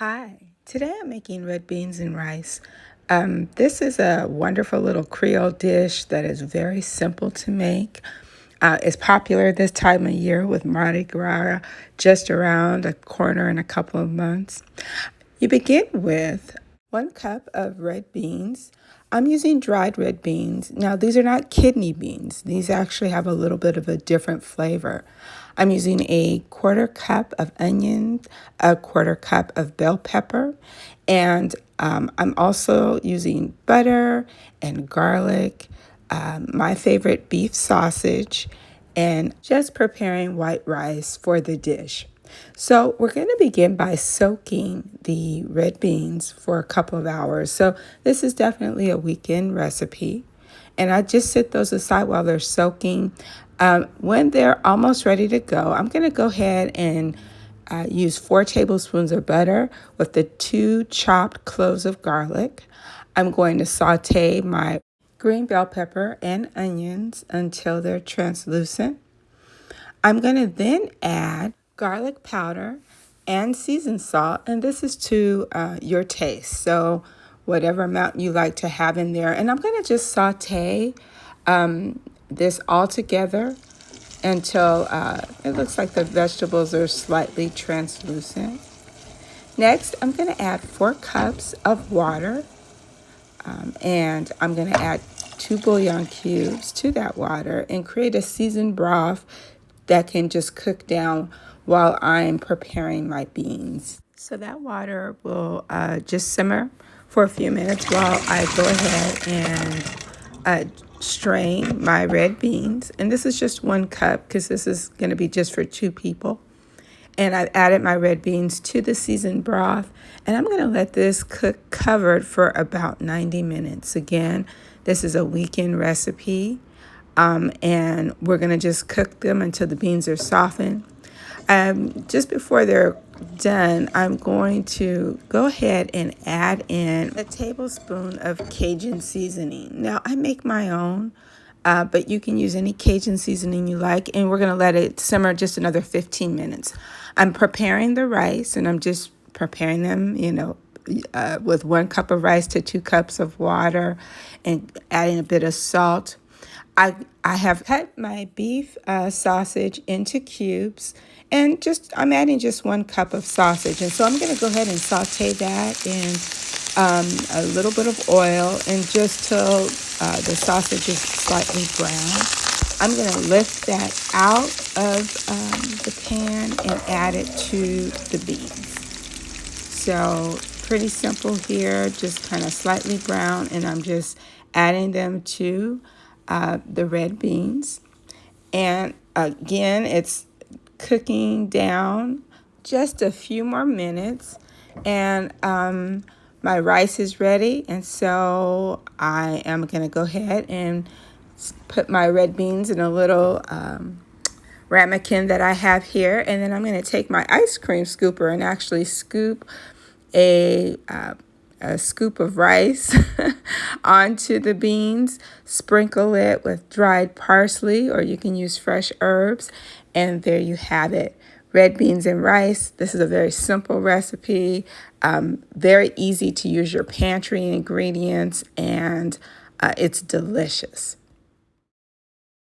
Hi, today I'm making red beans and rice. This is a wonderful little Creole dish that is very simple to make. It's popular this time of year with Mardi Gras just around a corner in a couple of months. You begin with 1 cup of red beans. I'm using dried red beans. Now, these are not kidney beans. These actually have a little bit of a different flavor. I'm using a 1/4 cup of onions, a 1/4 cup of bell pepper, and I'm also using butter and garlic, my favorite beef sausage, and just preparing white rice for the dish. So we're going to begin by soaking the red beans for a couple of hours. So this is definitely a weekend recipe. And I just set those aside while they're soaking. When they're almost ready to go, I'm going to go ahead and use 4 tablespoons of butter with the 2 chopped cloves of garlic. I'm going to saute my green bell pepper and onions until they're translucent. I'm going to then add garlic powder and seasoned salt, and this is to your taste. So whatever amount you like to have in there. And I'm going to just saute this all together until it looks like the vegetables are slightly translucent. Next, I'm going to add 4 cups of water, and I'm going to add 2 bouillon cubes to that water and create a seasoned broth that can just cook down while I'm preparing my beans. So that water will just simmer for a few minutes while I go ahead and strain my red beans. And this is just 1 cup because this is going to be just for 2 people. And I've added my red beans to the seasoned broth. And I'm going to let this cook covered for about 90 minutes. Again, this is a weekend recipe. And we're going to just cook them until the beans are softened. Just before they're done, I'm going to go ahead and add in a tablespoon of Cajun seasoning. Now, I make my own, but you can use any Cajun seasoning you like, and we're going to let it simmer just another 15 minutes. I'm preparing the rice, and I'm just preparing them, with 1 cup of rice to 2 cups of water and adding a bit of salt. I have cut my beef sausage into cubes, and I'm adding just 1 cup of sausage. And so I'm going to go ahead and saute that in a little bit of oil and just till the sausage is slightly brown. I'm going to lift that out of the pan and add it to the beans. So pretty simple here, just kind of slightly brown, and I'm just adding them to the red beans. And again, it's cooking down just a few more minutes, and my rice is ready. And so I am going to go ahead and put my red beans in a little ramekin that I have here, and then I'm going to take my ice cream scooper and actually scoop a scoop of rice onto the beans, sprinkle it with dried parsley, or you can use fresh herbs, and there you have it. Red beans and rice. This is a very simple recipe, very easy to use your pantry ingredients, and it's delicious.